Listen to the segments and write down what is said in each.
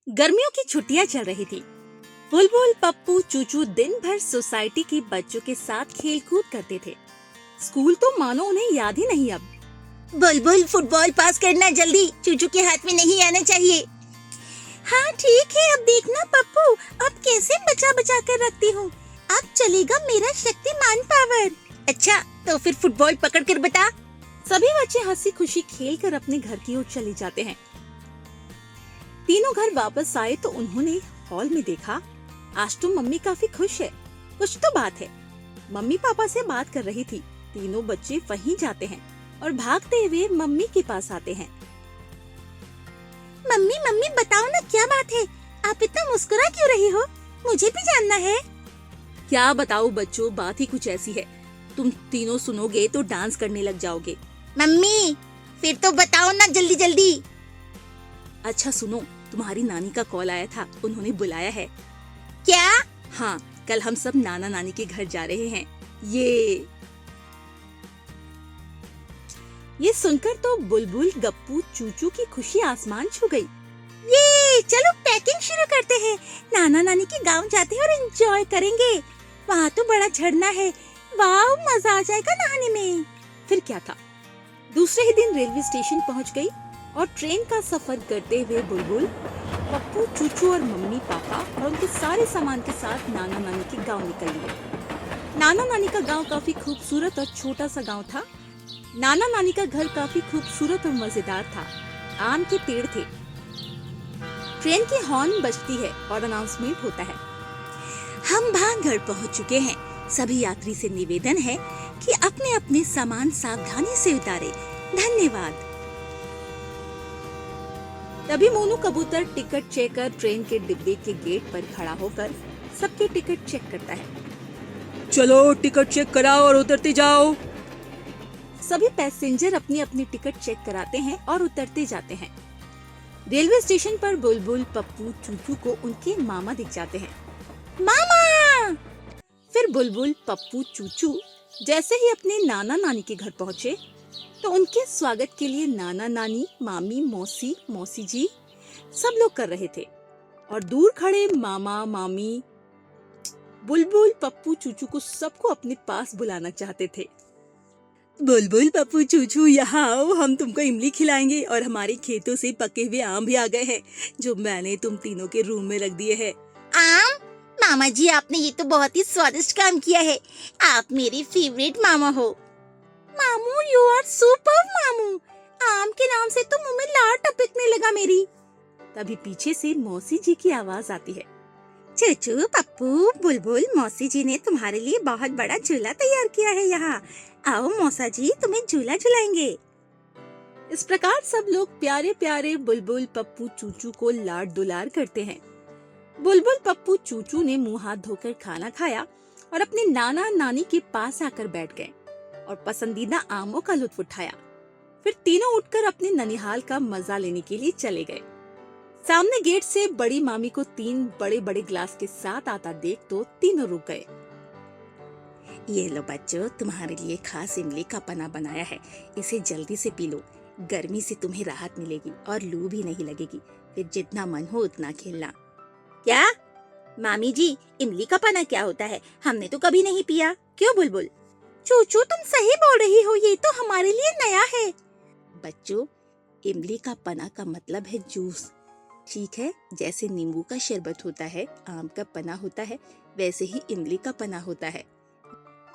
गर्मियों की छुट्टियां चल रही थी। बुलबुल, पप्पू, चूचू दिन भर सोसाइटी के बच्चों के साथ खेल कूद करते थे। स्कूल तो मानो उन्हें याद ही नहीं अब। बुलबुल, फुटबॉल पास करना जल्दी, चूचू के हाथ में नहीं आना चाहिए। हाँ ठीक है, अब देखना पप्पू, अब कैसे बचा बचा कर रखती हूँ। अब चलेगा मेरा शक्तिमान पावर। अच्छा, तो फिर फुटबॉल पकड़ कर बता। सभी बच्चे हंसी खुशी खेल कर अपने घर की ओर चले जाते हैं। तीनों घर वापस आए तो उन्होंने हॉल में देखा, आज तो मम्मी काफी खुश है। कुछ तो बात है। मम्मी पापा से बात कर रही थी। तीनों बच्चे वहीं जाते हैं और भागते हुए मम्मी के पास आते हैं। मम्मी मम्मी बताओ ना, क्या बात है? आप इतना मुस्कुरा क्यों रही हो? मुझे भी जानना है। क्या बताओ बच्चों, बात ही कुछ ऐसी है। तुम तीनों सुनोगे तो डांस करने लग जाओगे। मम्मी फिर तो बताओ ना, जल्दी जल्दी। अच्छा सुनो, तुम्हारी नानी का कॉल आया था, उन्होंने बुलाया है। क्या? हाँ, कल हम सब नाना नानी के घर जा रहे हैं। ये सुनकर तो बुलबुल, गप्पू, चूचू की खुशी आसमान छू गई। ये चलो पैकिंग शुरू करते हैं। नाना नानी के गांव जाते हैं और एंजॉय करेंगे। वहाँ तो बड़ा झरना है। वाह, मजा आ जाएगा नहाने में। फिर क्या था, दूसरे ही दिन रेलवे स्टेशन पहुँच गई और ट्रेन का सफर करते हुए बुलबुल, पप्पू, चूचू और मम्मी पापा और उनके सारे सामान के साथ नाना नानी के गांव निकल लिए। नाना नानी का गांव काफी खूबसूरत और छोटा सा गांव था। नाना नानी का घर काफी खूबसूरत और मजेदार था। आम के पेड़ थे। ट्रेन की हॉर्न बजती है और अनाउंसमेंट होता है, हम भागकर पहुँच चुके हैं। सभी यात्री से निवेदन है कि अपने अपने सामान सावधानी से उतारे। धन्यवाद। तभी मोनू कबूतर टिकट चेकर ट्रेन के डिब्बे के गेट पर खड़ा होकर सबके टिकट चेक करता है। चलो टिकट चेक कराओ और उतरते जाओ। सभी पैसेंजर अपनी अपनी टिकट चेक कराते हैं और उतरते जाते हैं। रेलवे स्टेशन पर बुलबुल, पप्पू, चूचू को उनके मामा दिख जाते हैं। मामा! फिर बुलबुल, पप्पू, चूचू जैसे ही अपने नाना नानी के घर पहुँचे तो उनके स्वागत के लिए नाना नानी, मामी, मौसी, मौसी जी सब लोग कर रहे थे और दूर खड़े मामा, मामी बुलबुल, पप्पू, चूचू को सबको अपने पास बुलाना चाहते थे। बुलबुल, पप्पू, चूचू यहाँ आओ, हम तुमको इमली खिलाएंगे और हमारे खेतों से पके हुए आम भी आ गए हैं जो मैंने तुम तीनों के रूम में रख दिए हैं। आम? मामा जी, आपने ये तो बहुत ही स्वादिष्ट काम किया है। आप मेरे फेवरेट मामा हो। मामू, यू आर सुपर मामू। आम के नाम से तो मुंह में लार टपकने लगा मेरी। तभी पीछे से मौसी जी की आवाज आती है। चूचू, पप्पू, बुलबुल, मौसी जी ने तुम्हारे लिए बहुत बड़ा झूला तैयार किया है यहाँ। आओ मौसा जी, तुम्हें झूला झुलाएंगे। इस प्रकार सब लोग प्यारे प्यारे बुलबुल, पप्पू, चूचू को लाड दुलार करते हैं। बुलबुल, पप्पू, चूचू ने मुंह हाथ धोकर खाना खाया और अपने नाना नानी के पास आकर बैठ गए और पसंदीदा आमों का लुत्फ उठाया। फिर तीनों उठकर अपने ननिहाल का मजा लेने के लिए चले गए। सामने गेट से बड़ी मामी को 3 बड़े बड़े ग्लास के साथ आता देख तो तीनों रुक गए। ये लो बच्चों, तुम्हारे लिए खास इमली का पना बनाया है। इसे जल्दी से पी लो। गर्मी से तुम्हें राहत मिलेगी और लू भी नहीं लगेगी। फिर जितना मन हो उतना खेलना। क्या मामी जी, इमली का पना क्या होता है? हमने तो कभी नहीं पिया। क्यों बुलबुल? चूचू, तुम सही बोल रही हो, ये तो हमारे लिए नया है। बच्चों, इमली का पना का मतलब है जूस। ठीक है, जैसे नींबू का शरबत होता है, आम का पना होता है, वैसे ही इमली का पना होता है।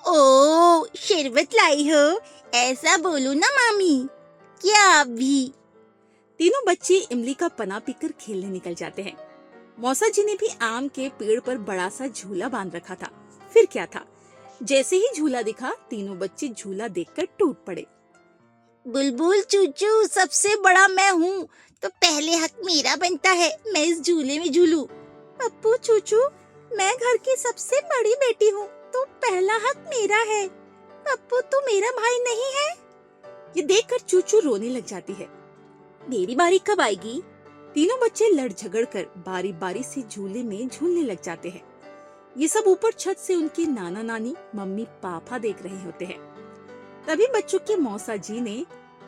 ओ, शरबत लाई हो? ऐसा बोलो ना मामी। क्या आप भी? तीनों बच्चे इमली का पना पीकर खेलने निकल जाते हैं। मौसा जी ने भी आम के पेड़ पर बड़ा सा झूला बांध रखा था। फिर क्या था, जैसे ही झूला दिखा तीनों बच्चे झूला देखकर टूट पड़े। बुलबुल, चूचू, सबसे बड़ा मैं हूँ, तो पहले हक मेरा बनता है। मैं इस झूले में झूलूं। पप्पू, चूचू, मैं घर की सबसे बड़ी बेटी हूँ, तो पहला हक मेरा है। पप्पू, तू मेरा भाई नहीं है? ये देखकर चूचू रोने लग जाती है। मेरी बारी कब आएगी? तीनों बच्चे लड़ झगड़ कर बारी बारी से झूले में झूलने लग जाते हैं। ये सब ऊपर छत से उनके नाना नानी, मम्मी पापा देख रहे होते हैं। तभी बच्चों के मौसा जी ने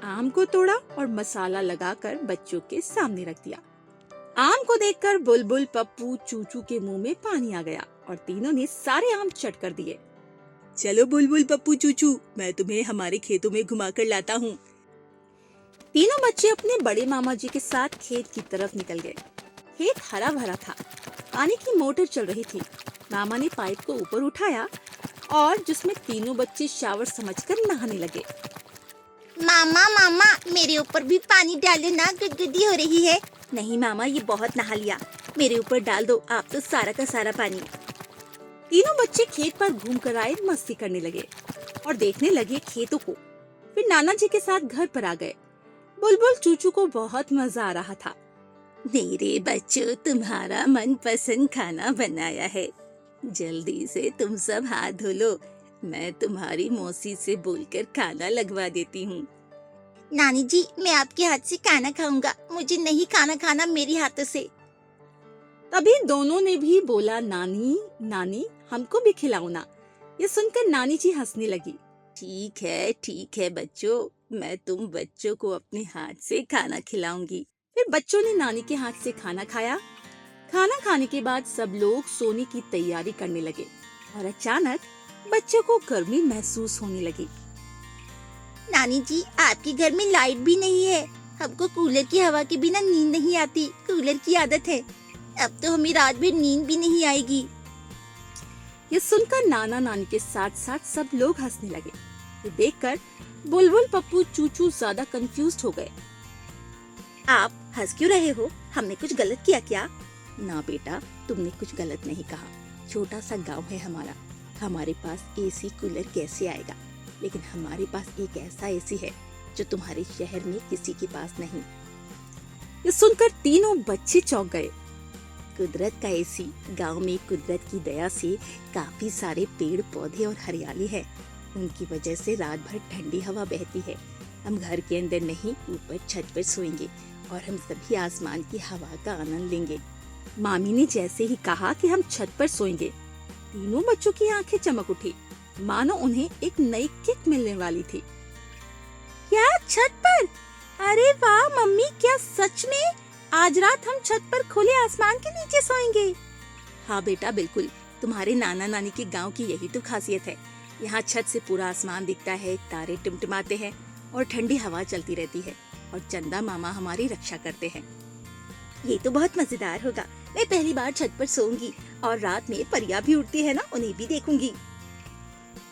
आम को तोड़ा और मसाला लगाकर बच्चों के सामने रख दिया। आम को देखकर बुलबुल पप्पू चूचू के मुंह में पानी आ गया और तीनों ने सारे आम चट कर दिए। चलो बुलबुल पप्पू चूचू, मैं तुम्हें हमारे खेतों में घुमाकर लाता हूँ। तीनों बच्चे अपने बड़े मामा जी के साथ खेत की तरफ निकल गए। खेत हरा भरा था, पानी की मोटर चल रही थी। मामा ने पाइप को ऊपर उठाया और जिसमें तीनों बच्चे शावर समझकर नहाने लगे। मामा मामा मेरे ऊपर भी पानी डालो ना, गुदगुदी हो रही है। नहीं मामा, ये बहुत नहा लिया, मेरे ऊपर डाल दो आप तो सारा का सारा पानी। तीनों बच्चे खेत पर घूम कर आए, मस्ती करने लगे और देखने लगे खेतों को। फिर नाना जी के साथ घर पर आ गए। बुलबुल चूचू को बहुत मजा आ रहा था। मेरे बच्चों, तुम्हारा मनपसंद खाना बनाया है, जल्दी से तुम सब हाथ धो लो, मैं तुम्हारी मौसी से बोलकर खाना लगवा देती हूँ। नानी जी, मैं आपके हाथ से खाना खाऊंगा, मुझे नहीं खाना खाना मेरे हाथों से। तभी दोनों ने भी बोला, नानी नानी हमको भी खिलाओ ना। ये सुनकर नानी जी हंसने लगी। ठीक है बच्चों, मैं तुम बच्चों को अपने हाथ से खाना खिलाऊंगी। फिर बच्चों ने नानी के हाथ से खाना खाया। खाना खाने के बाद सब लोग सोने की तैयारी करने लगे और अचानक बच्चों को गर्मी महसूस होने लगी। नानी जी, आपके घर में लाइट भी नहीं है, हमको कूलर की हवा के बिना नींद नहीं आती, कूलर की आदत है, अब तो हमें रात भर नींद भी नहीं आएगी। ये सुनकर नाना नानी के साथ साथ सब लोग हंसने लगे। ये देखकर बुलबुल पप्पू चूचू ज्यादा कंफ्यूज हो गए। आप हंस क्यों रहे हो? हमने कुछ गलत किया क्या? ना बेटा, तुमने कुछ गलत नहीं कहा। छोटा सा गांव है हमारा, हमारे पास एसी कूलर कैसे आएगा? लेकिन हमारे पास एक ऐसा एसी है जो तुम्हारे शहर में किसी के पास नहीं। ये सुनकर तीनों बच्चे चौंक गए। कुदरत का एसी, गांव में कुदरत की दया से काफी सारे पेड़ पौधे और हरियाली है, उनकी वजह से रात भर ठंडी हवा बहती है। हम घर के अंदर नहीं, ऊपर छत पर सोएंगे और हम सभी आसमान की हवा का आनंद लेंगे। मामी ने जैसे ही कहा कि हम छत पर सोएंगे, तीनों बच्चों की आंखें चमक उठी, मानो उन्हें एक नई किक मिलने वाली थी। क्या छत पर? अरे वाह मम्मी, क्या सच में आज रात हम छत पर खुले आसमान के नीचे सोएंगे? हाँ बेटा, बिल्कुल, तुम्हारे नाना नानी के गांव की यही तो खासियत है। यहाँ छत से पूरा आसमान दिखता है, तारे टिमटिमाते हैं और ठंडी हवा चलती रहती है और चंदा मामा हमारी रक्षा करते हैं। ये तो बहुत मजेदार होगा। मैं पहली बार छत पर सोऊंगी और रात में परियां भी उड़ती है ना, उन्हें भी देखूंगी।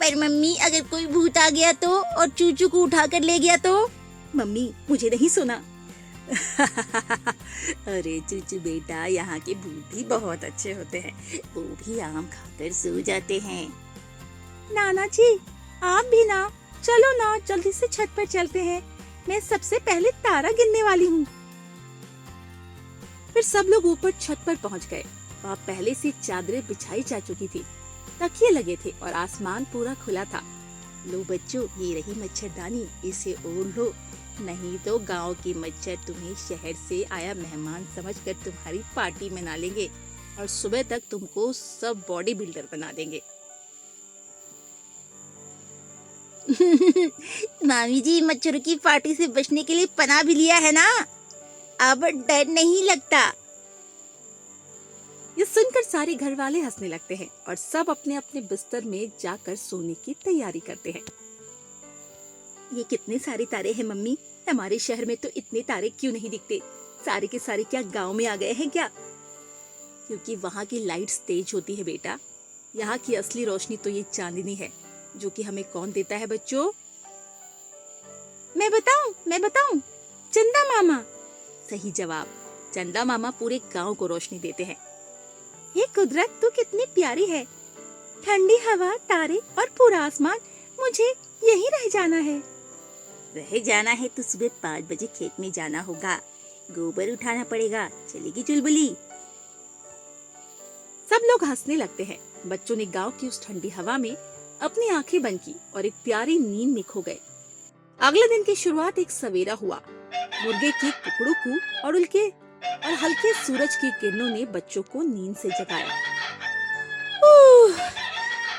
पर मम्मी, अगर कोई भूत आ गया तो और चूचू को उठा कर ले गया तो? मम्मी, मुझे नहीं सुना। अरे चूचू बेटा, यहाँ के भूत भी बहुत अच्छे होते हैं, वो भी आम खाकर सो जाते हैं। नाना जी, आप भी ना, चलो ना, जल्दी से छत पर चलते हैं, मैं सबसे पहले तारा गिनने वाली हूँ। फिर सब लोग ऊपर छत पर पहुँच गए। वहाँ पहले से चादरें बिछाई जा चुकी थी, तकिए लगे थे और आसमान पूरा खुला था। लो बच्चों, ये रही मच्छरदानी, इसे ओढ़ लो, नहीं तो गांव के मच्छर तुम्हें शहर से आया मेहमान समझकर तुम्हारी पार्टी मना लेंगे और सुबह तक तुमको सब बॉडी बिल्डर बना देंगे। मामी जी, मच्छरों की पार्टी से बचने के लिए पनाह भी लिया है ना, अब डर नहीं लगता। ये सुनकर सारे घर वाले हंसने लगते हैं और सब अपने अपने बिस्तर में जाकर सोने की तैयारी करते हैं। ये कितने सारे तारे हैं मम्मी? हमारे शहर में तो इतने तारे क्यों नहीं दिखते? सारे के सारे क्या गांव में आ गए हैं क्या? क्योंकि वहाँ की लाइट्स तेज होती है बेटा। यहाँ की असली रोशनी तो ये चांदनी है, जो कि हमें कौन देता है बच्चों? मैं बताऊं, चंदा मामा। सही जवाब, चंदा मामा पूरे गांव को रोशनी देते हैं। ये कुदरत तो कितनी प्यारी है, ठंडी हवा, तारे और पूरा आसमान, मुझे यहीं रह जाना है। रह जाना है तो सुबह 5 बजे खेत में जाना होगा, गोबर उठाना पड़ेगा, चलेगी चुलबुली? सब लोग हंसने लगते हैं। बच्चों ने गांव की उस ठंडी हवा में अपनी आंखें बंद की और एक प्यारी नींद में खो गए। अगले दिन की शुरुआत एक सवेरा हुआ। मुर्गे की कुकड़ू और हल्के सूरज की किरणों ने बच्चों को नींद से जगाया।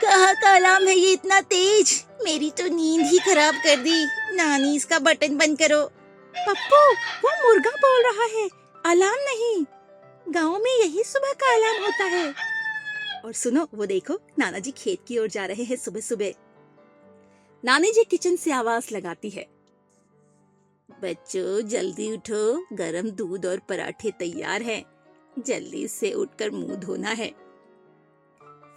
कहाँ का अलार्म है ये इतना तेज? मेरी तो नींद ही खराब कर दी। नानी, इसका बटन बंद करो। पप्पू, वो मुर्गा बोल रहा है, अलार्म नहीं। गाँव में यही सुबह का अलार्म होता है। और सुनो, वो देखो, नाना जी खेत की ओर जा रहे हैं सुबह सुबह। नानी जी किचन से आवाज लगाती है। बच्चों जल्दी उठो, गरम दूध और पराठे तैयार हैं। जल्दी से उठकर मुंह धोना है,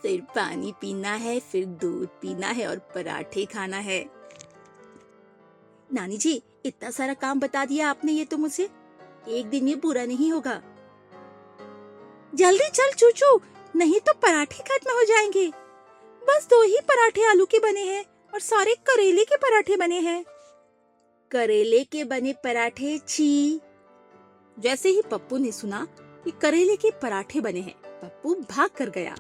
फिर पानी पीना है, फिर दूध पीना है और पराठे खाना है। नानी जी, इतना सारा काम बता दिया आपने, ये तो मुझसे एक दिन में पूरा नहीं होगा। जल्दी चल चूचू, नहीं तो पराठे खत्म हो जाएंगे। बस 2 ही पराठे आलू के बने हैं और सारे करेले के पराठे बने हैं। करेले के बने पराठे, छी। जैसे ही पप्पू ने सुना कि करेले के पराठे बने हैं, पप्पू भाग कर गया।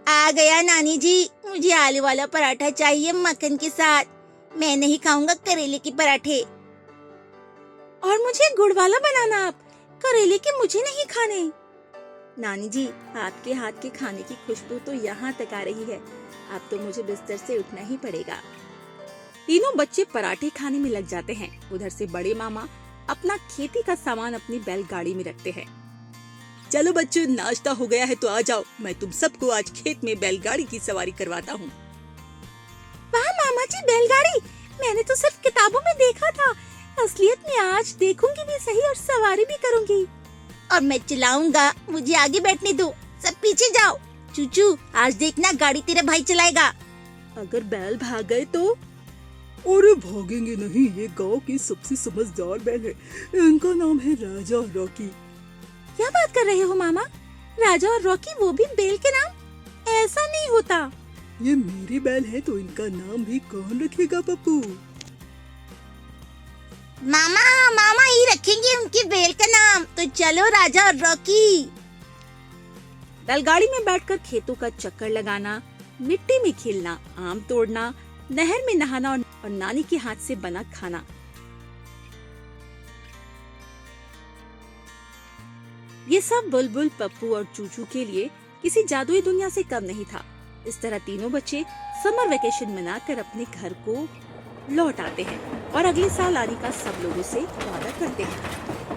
आ गया नानी जी, मुझे आलू वाला पराठा चाहिए मक्खन के साथ। मैं नहीं खाऊंगा करेले के पराठे। और मुझे गुड़ वाला बनाना आप, करेले के मुझे नहीं खाने। नानी जी, आपके हाथ के खाने की खुशबू तो यहाँ तक आ रही है। अब तो मुझे बिस्तर से उठना ही पड़ेगा। तीनों बच्चे पराठे खाने में लग जाते हैं। उधर से बड़े मामा अपना खेती का सामान अपनी बैलगाड़ी में रखते हैं। चलो बच्चों, नाश्ता हो गया है तो आ जाओ, मैं तुम सबको आज खेत में बैलगाड़ी की सवारी करवाता हूँ। वाह मामा जी, बैलगाड़ी! मैंने तो सिर्फ किताबों में देखा था, असलियत में आज देखूंगी भी सही और सवारी भी करूंगी। और मैं चलाऊंगा, मुझे आगे बैठने दो, सब पीछे जाओ। चूचू, आज देखना गाड़ी तेरा भाई चलाएगा। अगर बैल भाग गए तो? अरे भागेंगे नहीं, ये गांव के सबसे समझदार बैल है। इनका नाम है राजा और रॉकी। क्या बात कर रहे हो मामा? राजा और रॉकी, वो भी बैल के नाम? ऐसा नहीं होता। ये मेरे बैल है तो इनका नाम भी कौन रखेगा पप्पू? मामा ही रखेंगे उनके बैल का नाम। तो चलो राजा और रॉकी। बैलगाड़ी में बैठकर खेतों का चक्कर लगाना, मिट्टी में खेलना, आम तोड़ना, नहर में नहाना और नानी के हाथ से बना खाना। ये सब बुलबुल, पप्पू और चूचू के लिए किसी जादुई दुनिया से कम नहीं था। इस तरह तीनों बच्चे समर वेकेशन मनाकर अपने घर को लौट आते हैं और अगले साल आने का सब लोगों से वादा करते हैं।